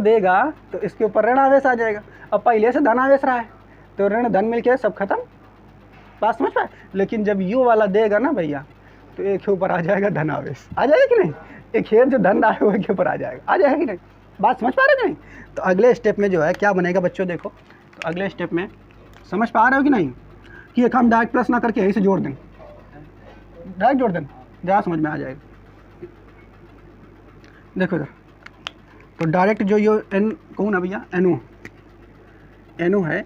देगा तो इसके ऊपर ऋण आवेश आ जाएगा, अब पहले से धन आवेश रहा है तो ऋण धन मिल के सब खत्म, बात समझ पाए। लेकिन जब यू वाला देगा ना भैया, तो एक के ऊपर आ जाएगा धन आवेश, आ जाएगा कि नहीं? एक हेर जो धन रहा है वो के ऊपर आ जाएगा कि नहीं? बात समझ पा रहे कि नहीं? तो अगले स्टेप में जो है क्या बनेगा बच्चों? देखो तो अगले स्टेप में समझ पा रहे हो कि नहीं, कि एक हम डायरेक्ट प्लस ना करके यहीं से जोड़ दें, डायरेक्ट जोड़ दें, जहाँ समझ में आ जाएगा। देखो इधर तो डायरेक्ट जो ये एन कौन है भैया? NO है,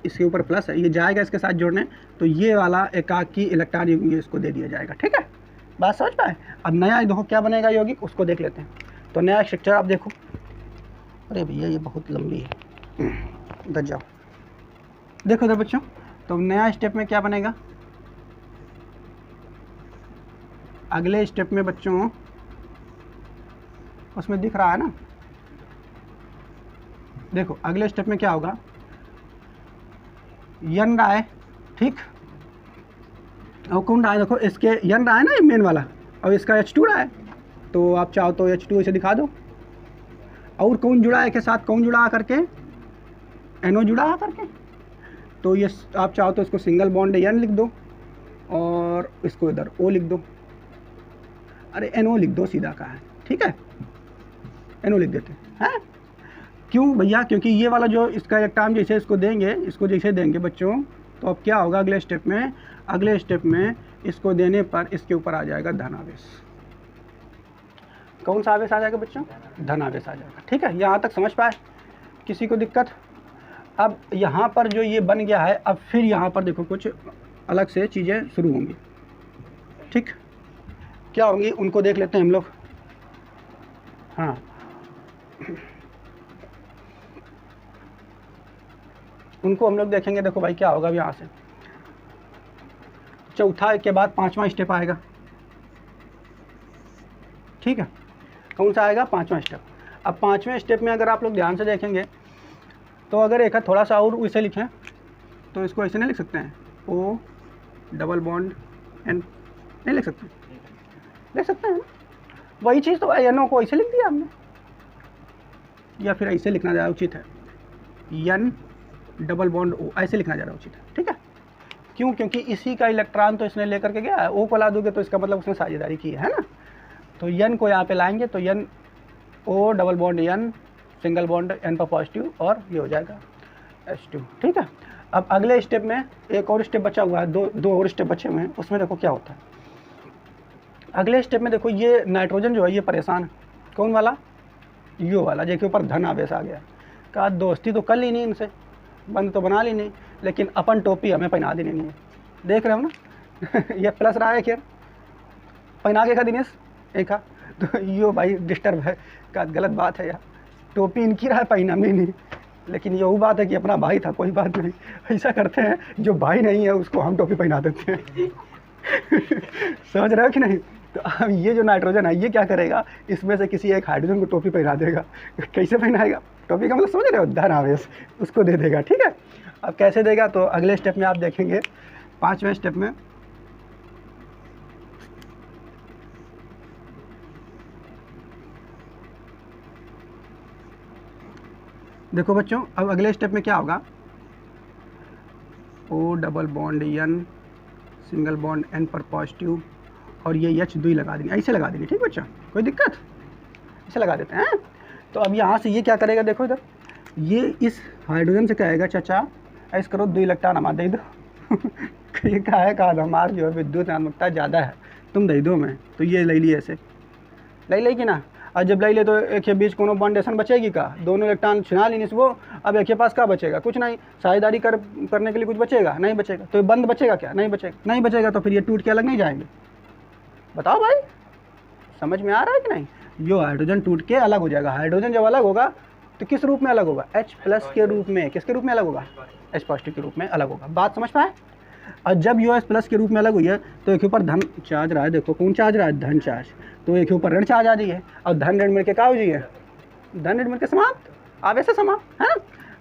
इसके ऊपर प्लस है, ये जाएगा इसके साथ जोड़ने, तो ये वाला एकाकी इलेक्ट्रॉन युग्म इसको दे दिया जाएगा, ठीक है, बात समझ पाए। अब नया देखो क्या बनेगा यौगिक, उसको देख लेते हैं। तो नया स्ट्रक्चर आप देखो, अरे भैया ये बहुत लंबी है, इधर जाओ, देखो इधर बच्चों, तो नया स्टेप में क्या बनेगा? अगले स्टेप में बच्चों उसमें दिख रहा है ना, देखो अगले स्टेप में क्या होगा? यन रहा है, ठीक, और कौन रहा है? देखो इसके यन रहा है ना, ये मेन वाला, और इसका H2 रहा है, तो आप चाहो तो H2 इसे दिखा दो। और कौन जुड़ा है के साथ? कौन जुड़ा करके? NO जुड़ा करके, तो ये आप चाहो तो इसको सिंगल बॉन्ड N लिख दो, और इसको इधर O लिख दो, अरे NO लिख दो सीधा का है, ठीक है, NO लिख देते हैं। क्यों भैया? क्योंकि ये वाला जो इसका इलेक्ट्रॉन जैसे इसको देंगे, इसको जैसे देंगे बच्चों, तो अब क्या होगा अगले स्टेप में? अगले स्टेप में इसको देने पर इसके ऊपर आ जाएगा धन आवेश। कौन सा आवेश आ जाएगा बच्चों? धन आवेश आ जाएगा, ठीक है, यहाँ तक समझ पाए? किसी को दिक्कत? अब यहाँ पर जो ये बन गया है, अब फिर यहाँ पर देखो कुछ अलग से चीज़ें शुरू होंगी, ठीक, क्या होंगी उनको देख लेते हैं हम लोग। हाँ उनको हम लोग देखेंगे। देखो भाई क्या होगा अब यहाँ से, चौथा के बाद पांचवा स्टेप आएगा, ठीक है, कौन सा आएगा? पांचवा स्टेप। अब पांचवें स्टेप में अगर आप लोग ध्यान से देखेंगे तो अगर एक थोड़ा सा और इसे लिखें तो इसको ऐसे नहीं लिख सकते हैं, O डबल बॉन्ड N नहीं लिख सकते? लिख सकते हैं, वही चीज़ तो NO को ऐसे लिख दिया हमने, या फिर ऐसे लिखना ज़्यादा उचित है, N डबल बॉन्ड O ऐसे लिखना ज़्यादा उचित है, ठीक है। क्यों? क्योंकि इसी का इलेक्ट्रॉन तो इसने लेकर के गया है, O को ला दोगे तो इसका मतलब उसने साझेदारी की है ना। तो N को यहाँ पे लाएंगे तो N O double bond N single bond N पर पॉजिटिव, और ये हो जाएगा H2, ठीक है। अब अगले स्टेप में एक और स्टेप बचा हुआ है, दो और स्टेप बचे हुए हैं, उसमें देखो क्या होता है। अगले स्टेप में देखो ये नाइट्रोजन जो है ये परेशान, कौन वाला? यू वाला, जिसके ऊपर धन आवेश आ गया। कहा दोस्ती तो कर ली नहीं इनसे, बंद तो बना ली नहीं, लेकिन अपन टोपी हमें पहना देनी नहीं है, देख रहे हो ना ये प्लस रहा है, खैर पहना के का दिनेश एक, तो यो भाई डिस्टर्ब है का, गलत बात है यार, टोपी इनकी रहा पहना भी नहीं, लेकिन यही बात है कि अपना भाई था, कोई बात नहीं, ऐसा करते हैं जो भाई नहीं है उसको हम टोपी पहना देते हैं। समझ रहे हो कि नहीं? तो अब ये जो नाइट्रोजन है ये क्या करेगा, इसमें से किसी एक हाइड्रोजन को टोपी पहना देगा। कैसे पहनाएगा? टोपी का मतलब समझ रहे हो, धन आवेश उसको दे देगा। ठीक है, अब कैसे देगा तो अगले स्टेप में आप देखेंगे, 5वें स्टेप में। देखो बच्चों, अब अगले स्टेप में क्या होगा, O double bond N single bond N पर पॉजिटिव, और ये H दुई लगा देंगे, ऐसे लगा देंगे। ठीक बच्चों, कोई दिक्कत? ऐसे लगा देते हैं। तो अब यहाँ से ये क्या करेगा, देखो इधर, ये इस हाइड्रोजन से कहेगा चाचा ऐसे करो, दुई इलेक्ट्रॉन हमारा दे दो। ये क्या है, कहा हमार जो है विद्युत ऋणात्मकता ज़्यादा है, तुम दे दो मैं, तो ये ले लिए ऐसे, ले लेगी ना। और जब ले ले तो एक के बीच कोनो बॉन्डेशन बचेगी का, दोनों इलेक्ट्रॉन छिना ली वो, अब एक के पास क्या बचेगा, कुछ नहीं, साझेदारी करने के लिए कुछ बचेगा नहीं, बचेगा तो बंद बचेगा क्या, नहीं बचेगा, नहीं बचेगा तो फिर ये टूट के अलग नहीं जाएंगे। बताओ भाई, समझ में आ रहा है कि नहीं? यो हाइड्रोजन टूट के अलग हो जाएगा। हाइड्रोजन जब अलग होगा तो किस रूप में अलग होगा, H+ के रूप में। किसके रूप में अलग होगा, H+ के रूप में अलग होगा। बात समझ पाए? और जब UH+ के रूप में अलग हुई है तो एक ऊपर धन चार्ज रहा है, देखो कौन चार्ज रहा है, धन चार्ज, तो एक ऊपर ऋण चार्ज आ रही है, और धन ऋण मिलकर क्या हो जाइए, धन ऋण मिलकर समाप्त, आवेश से समाप्त है।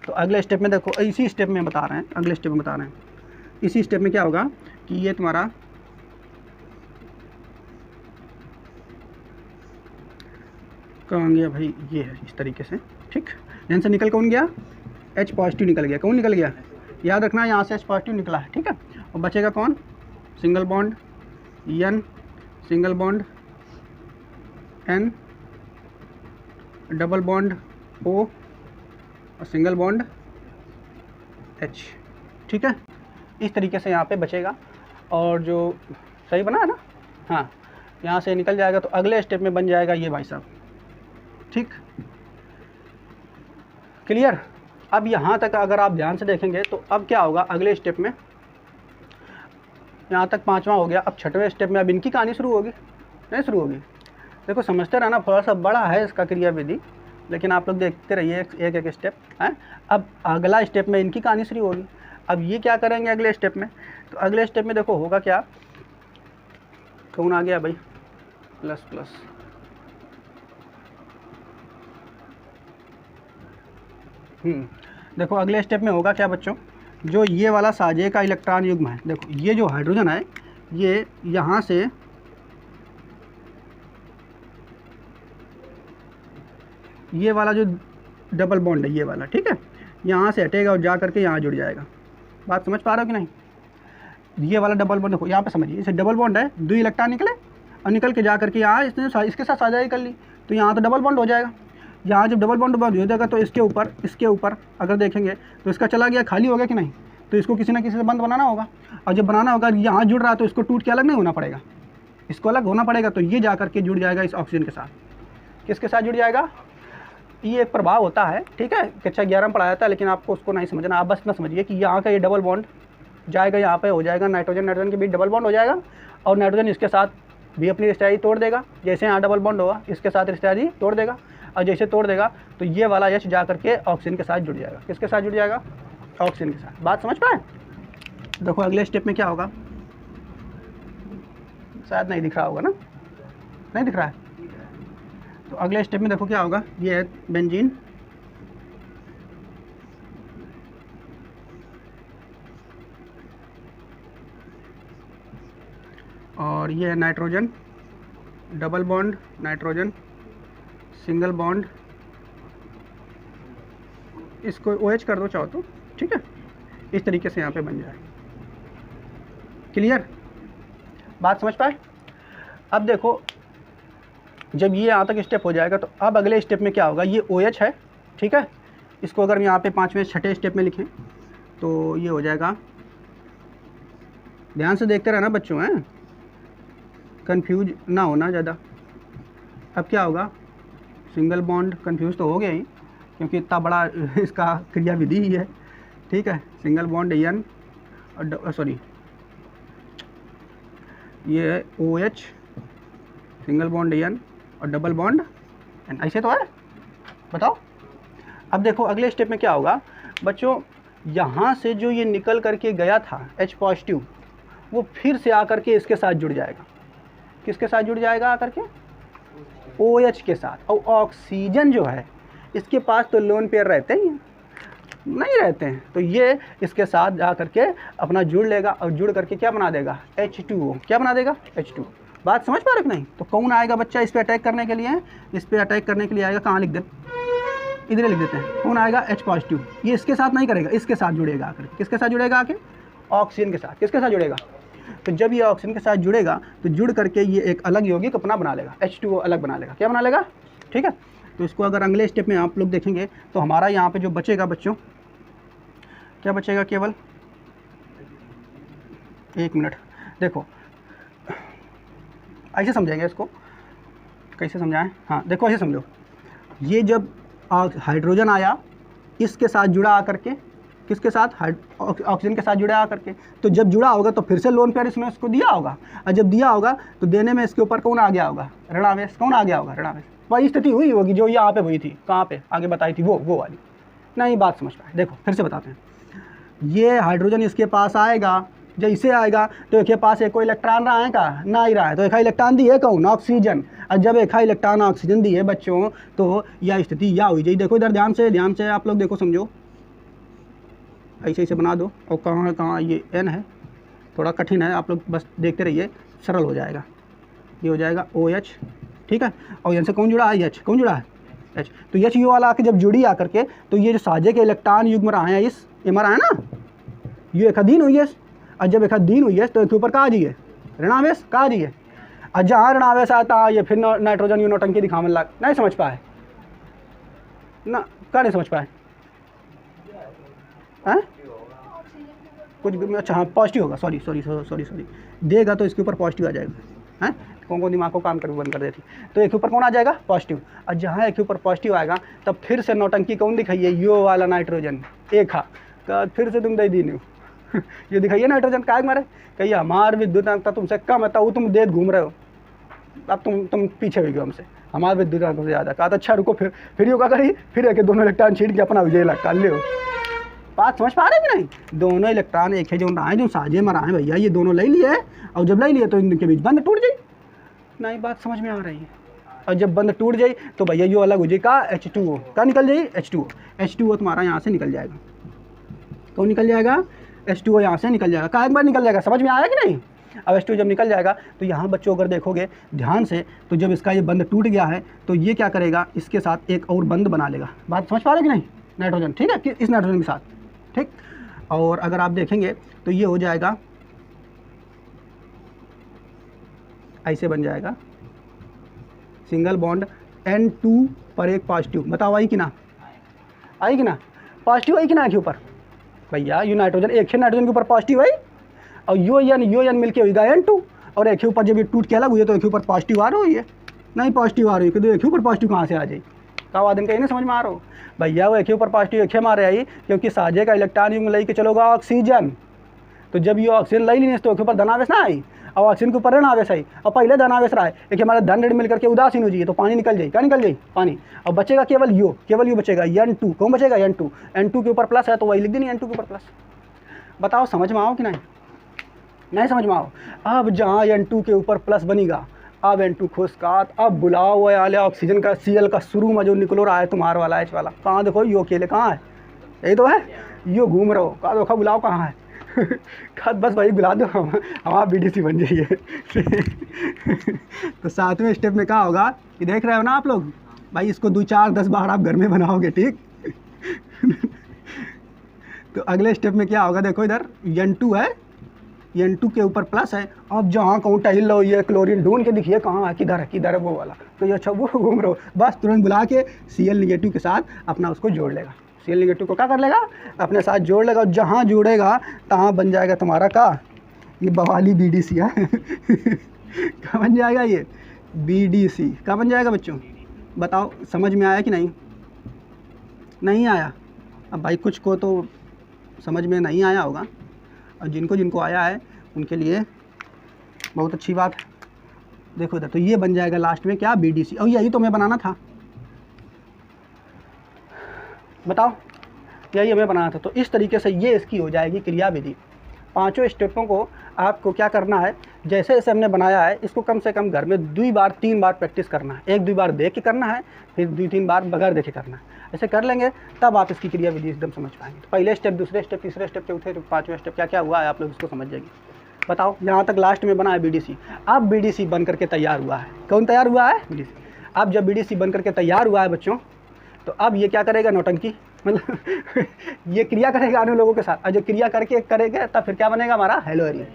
तो अगले स्टेप में देखो, इसी स्टेप में बता रहे हैं, अगले स्टेप में बता रहे हैं, इसी स्टेप में क्या होगा कि ये तुम्हारा कौन गया भाई, ये है इस तरीके से। ठीक, यहाँ से निकल कौन गया, H+ निकल गया। कौन निकल गया, याद रखना, यहाँ से H+ निकला है। ठीक है, और बचेगा कौन, single bond N single bond N double bond O और सिंगल बॉन्ड H। ठीक है, इस तरीके से यहाँ पे बचेगा, और जो सही बना है ना, हाँ, यहाँ से निकल जाएगा। तो अगले स्टेप में बन जाएगा ये भाई साहब। ठीक, क्लियर? अब यहाँ तक अगर आप ध्यान से देखेंगे तो अब क्या होगा अगले स्टेप में, यहाँ तक 5वां हो गया। अब 6वें स्टेप में अब इनकी कहानी शुरू होगी, नहीं शुरू होगी। देखो समझते रहना, थोड़ा सा बड़ा है इसका क्रियाविधि, लेकिन आप लोग देखते रहिए एक एक स्टेप है। अब अगला स्टेप में इनकी कहानी शुरू होगी। अब ये क्या करेंगे अगले स्टेप में, तो अगले स्टेप में देखो होगा क्या, कौन आ गया भाई, प्लस। देखो अगले स्टेप में होगा क्या बच्चों, जो ये वाला साझे का इलेक्ट्रॉन युग्म है, देखो ये जो हाइड्रोजन है ये यहाँ से ये वाला जो डबल बॉन्ड है ये वाला, ठीक है, यहाँ से हटेगा और जा करके यहाँ जुड़ जाएगा। बात समझ पा रहे हो कि नहीं? ये वाला डबल बॉन्ड देखो यहाँ पे समझिए, इसे डबल बॉन्ड है, 2 इलेक्ट्रॉन निकले और निकल के जा करके यहाँ इसने इसके साथ साझेदारी कर ली, तो यहाँ तो डबल बॉन्ड हो जाएगा। यहाँ जब डबल बॉन्ड हो जाएगा तो इसके ऊपर अगर देखेंगे तो इसका चला गया, खाली हो गया कि नहीं, तो इसको किसी ना किसी से बंद बनाना होगा, और जब बनाना होगा यहाँ जुड़ रहा है तो इसको टूट के अलग नहीं होना पड़ेगा, इसको अलग होना पड़ेगा, तो ये जा करके जुड़ जाएगा इस ऑक्सीजन के साथ। किसके साथ जुड़ जाएगा? ये एक प्रभाव होता है, ठीक है, कक्षा 11 में पढ़ाया था, लेकिन आपको उसको नहीं समझना। आप बस इतना समझिए कि यहाँ का ये डबल बॉन्ड जाएगा, यहाँ पे हो जाएगा नाइट्रोजन के बीच डबल बॉन्ड हो जाएगा, और नाइट्रोजन इसके साथ भी अपनी रिश्तेदारी तोड़ देगा। जैसे यहाँ डबल बॉन्ड होगा इसके साथ रिश्तेदारी तोड़ देगा, और जैसे तोड़ देगा तो ये वाला H जा करके ऑक्सीजन के साथ जुड़ जाएगा। किसके साथ जुड़ जाएगा? ऑक्सीजन के साथ। बात समझ पाए? देखो अगले स्टेप में क्या होगा, शायद नहीं दिख रहा होगा ना, नहीं दिख रहा है, तो अगले स्टेप में देखो क्या होगा, ये है बेंजीन, और ये है nitrogen, double bond nitrogen, single bond, इसको OH कर दो चाहो तो, ठीक है, इस तरीके से यहाँ पे बन जाए। क्लियर? बात समझ पाए? अब देखो जब ये यहाँ तक स्टेप हो जाएगा तो अब अगले स्टेप में क्या होगा, ये OH है, ठीक है, इसको अगर हम यहाँ पे 5वें 6ठे स्टेप में लिखें तो ये हो जाएगा, ध्यान से देखते रहना बच्चों, हैं, कंफ्यूज ना होना ज़्यादा। अब क्या होगा, सिंगल बॉन्ड, कंफ्यूज तो हो गया ही क्योंकि इतना बड़ा इसका क्रियाविधि ही है, ठीक है, सिंगल बॉन्ड N और सॉरी ये है OH, सिंगल बॉन्ड N और डबल बॉन्ड N, ऐसे तो है, बताओ अब देखो अगले स्टेप में क्या होगा बच्चों, यहाँ से जो ये निकल करके गया था H पॉजिटिव, वो फिर से आकर के इसके साथ जुड़ जाएगा। किसके साथ जुड़ जाएगा आकर के? OH के साथ। और ऑक्सीजन जो है इसके पास तो लोन पेयर रहते ही हैं, नहीं रहते हैं, तो ये इसके साथ जा करके अपना जुड़ लेगा और जुड़ करके क्या बना देगा? H2O। क्या बना देगा? H2। बात समझ पा रहे कि नहीं? तो कौन आएगा बच्चा इस पे अटैक करने के लिए? इस पे अटैक करने के लिए आएगा, कहाँ लिख दे, इधर लिख देते हैं। कौन आएगा? H positive. ये इसके साथ नहीं करेगा, इसके साथ जुड़ेगा आकर। किसके साथ जुड़ेगा आके? ऑक्सीजन के साथ। किसके साथ जुड़ेगा? तो जब ये ऑक्सीजन के साथ जुड़ेगा तो जुड़ करके ये एक अलग यौगिक अपना बना लेगा, H2O अलग बना लेगा। क्या बना लेगा? ठीक है। तो इसको अगर अगले स्टेप में आप लोग देखेंगे तो हमारा यहाँ पे जो बचेगा बच्चों, क्या बचेगा? केवल 1 मिनट, देखो ऐसे समझेंगे इसको। कैसे समझाएं? हाँ देखो ऐसे समझो, ये जब हाइड्रोजन आया इसके साथ जुड़ा आकर के, किसके साथ? ऑक्सीजन के साथ जुड़ा आकर के, तो जब जुड़ा होगा तो फिर से लोन पेयर इसमें इसको दिया होगा, और जब दिया होगा तो देने में इसके ऊपर कौन आ गया होगा? ऋणावेश। कौन आ गया होगा? ऋणावेश। वही स्थिति हुई होगी जो यहाँ पे हुई थी। कहाँ पे? आगे बताई थी वो वाली। नहीं बात समझ पाए? देखो फिर से बताते हैं। ये हाइड्रोजन इसके पास आएगा, जैसे आएगा तो एक के पास एक कोई इलेक्ट्रॉन रहा है का? ना ही रहा है, तो एक इलेक्ट्रॉन दी है कौन? ऑक्सीजन। और जब एक इलेक्ट्रॉन ऑक्सीजन दी है बच्चों तो यह स्थिति यह हुई जाए। देखो इधर ध्यान से आप लोग देखो, समझो, ऐसे बना दो। और कहाँ ये N है, थोड़ा कठिन है, आप लोग बस देखते रहिए, सरल हो जाएगा। ये हो जाएगा OH, ठीक है। और N से कौन जुड़ा है? H। कौन जुड़ा है? H। तो H यू वाला आके जब जुड़ी आकर के, तो ये जो साझे के इलेक्ट्रॉन युग्म रहा है इस एमर है ना, ये एकाधीन हुई है। और जब एकाधीन हुई है तो इसके ऊपर कहाँ जाइए? ऋणावेश। कहाँ जाइए? और जहाँ ऋणावेश आता है ये फिर नाइट्रोजन यू नौटंकी दिखाने लग। नहीं समझ पाए ना? क्या नहीं समझ पाए? हैं? कुछ अच्छा हाँ पॉजिटिव होगा, सॉरी देगा तो इसके ऊपर पॉजिटिव आ जाएगा। हैं? कौन दिमाग को काम कर बंद कर देती। तो एक के ऊपर कौन आ जाएगा? पॉजिटिव। और जहाँ एक के ऊपर पॉजिटिव आएगा तब फिर से नौटंकी कौन दिखाइए? यो वाला नाइट्रोजन एक हा, फिर से तुम दे दी नहीं ये दिखाइए नाइट्रोजन। काय मारे? कहिए हमार विद्युत अंकता तुमसे कम है, वो तुम देख घूम रहे हो, अब तुम पीछे हो गए हमसे, हमारे विद्युत अंक से ज़्यादा। कहा तो अच्छा रुको, फिर योगा करी, फिर एक दोनों इलेक्ट्रॉन छीट के अपना विजय कर ले। बात समझ पा रहे कि नहीं? दोनों इलेक्ट्रॉन एक है जो रहा है, जो साझे में रहा है भैया, ये दोनों ले लिए, और जब ले लिए तो इनके बीच बंद टूट जाए। नहीं बात समझ में आ रही है? और जब बंद टूट जाए तो भैया यो अलग हो जाए का? H2O। का निकल जाए? H2O तुम्हारा यहाँ से निकल जाएगा। कौन निकल जाएगा? H2O यहाँ से निकल जाएगा। का एक बार निकल जाएगा। समझ में आया कि नहीं? अब H2O जब निकल जाएगा तो यहाँ बच्चों अगर देखोगे ध्यान से, तो जब इसका ये बंद टूट गया है तो ये क्या करेगा? इसके साथ एक और बंद बना लेगा। बात समझ पा रहे कि नहीं? नाइट्रोजन, ठीक है, कि इस नाइट्रोजन के साथ, ठीक। और अगर आप देखेंगे तो ये हो जाएगा, ऐसे बन जाएगा सिंगल बॉन्ड N2 पर एक पॉजिटिव। बताओ आई कि ना? आई कि ना? पॉजिटिव आई कि ना के ऊपर? भैया ये नाइट्रोजन एक है, नाइट्रोजन के ऊपर पॉजिटिव आई, और यो एन मिलके होगा N2, और एक के ऊपर जब ये टूट के अलग हुई है तो एक के ऊपर पॉजिटिव आ रही है। नहीं पॉजिटिव आ रही है, एक के ऊपर पॉजिटिव कहाँ से आ जाए? का वादन कहीं नहीं समझ में आ रहा हो भैया? वो एक के ऊपर पॉजिटिव एक मारे आई, क्योंकि साझे का इलेक्ट्रॉन युग्म लेके चलोगा ऑक्सीजन, तो जब ये ऑक्सीजन लाई नहीं तो एक ऊपर धनावेश ना आई, और ऑक्सीजन के ऊपर ऋणावेश आई, और पहले धनावेश रहा है, एक हमारा धन ऋण मिलकर के उदासीन हो जाइए तो पानी निकल जाए। क्या निकल जाए? पानी। और बचेगा केवल यू बचेगा N2। कौन बचेगा? N2 के ऊपर प्लस है तो वही लिख देनी N2 के ऊपर प्लस। बताओ समझ में आओ कि नहीं? नहीं समझ में आओ? अब जहाँ N2 के ऊपर प्लस बनेगा, अब N2 खुश का, अब बुलाओ वो वाले ऑक्सीजन का Cl का शुरू में जो निकलो रहा है तुम्हारा वाला H वाला, कहाँ देखो यो अकेले कहाँ है? यही तो है, यो घूम रहो। कहा देखो बुलाओ कहाँ है? खत बस भाई बुला दो, हमारा BDC बन जाइए। तो 7वें स्टेप में क्या होगा कि देख रहे हो ना आप लोग भाई, इसको 2 4 10 बार आप घर में बनाओगे, ठीक। तो अगले स्टेप में क्या होगा? देखो इधर N2 है, N2 के ऊपर प्लस है। अब जहाँ कहूँ टहल लो, ये क्लोरीन ढूंढ के दिखिए कहाँ है, किधर है वो वाला, तो ये अच्छा वो घूम रहो, बस तुरंत बुला के Cl नेगेटिव के साथ अपना उसको जोड़ लेगा। Cl नेगेटिव को क्या कर लेगा? अपने साथ जोड़ लेगा, और जहाँ जोड़ेगा तहाँ बन जाएगा तुम्हारा का ये बवाली BDC है। क्या बन जाएगा? ये BDC क्या बन जाएगा बच्चों? बताओ समझ में आया कि नहीं? नहीं आया? अब भाई कुछ को तो समझ में नहीं आया होगा, और जिनको आया है उनके लिए बहुत अच्छी बात है। देखो इधर, तो ये बन जाएगा लास्ट में क्या? BDC। और यही तो मैं बनाना था, बताओ, यही हमें बनाना था। तो इस तरीके से ये इसकी हो जाएगी क्रियाविधि। पांचों स्टेपों को आपको क्या करना है, जैसे जैसे हमने बनाया है इसको कम से कम घर में 2 बार 3 बार प्रैक्टिस करना है। 1-2 बार देख के करना है, फिर 2-3 बार बगैर देखे करना है। ऐसे कर लेंगे तब आप इसकी क्रियाविधि एकदम समझ पाएंगे। तो पहले स्टेप, दूसरे स्टेप, तीसरे स्टेप, चौथे स्टेप, पाँचवें स्टेप क्या क्या हुआ है आप लोग इसको समझ जाएंगे। बताओ, यहाँ तक लास्ट में बना है BDC। अब BDC बन करके तैयार हुआ है। कौन तैयार हुआ है? BDC। अब जब BDC बन करके तैयार हुआ है बच्चों, तो अब ये क्या करेगा? नौटंकी, मतलब ये क्रिया करेगा अन्य लोगों के साथ, और जो क्रिया करके करेगा तब फिर क्या बनेगा हमारा? Hello Erin.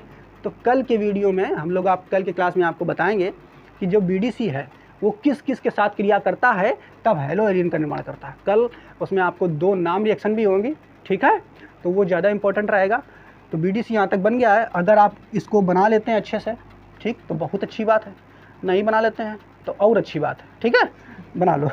तो कल के वीडियो में हम लोग, आप कल के क्लास में आपको बताएंगे कि जो BDC है वो किस किस के साथ क्रिया करता है तब हेलो एरिन का निर्माण करता है। कल उसमें आपको 2 नाम रिएक्शन भी होंगी, ठीक है, तो वो ज़्यादा इंपॉर्टेंट रहेगा। तो BDC यहाँ तक बन गया है। अगर आप इसको बना लेते हैं अच्छे से, ठीक, तो बहुत अच्छी बात है। नहीं बना लेते हैं तो और अच्छी बात है, ठीक है, बना लो।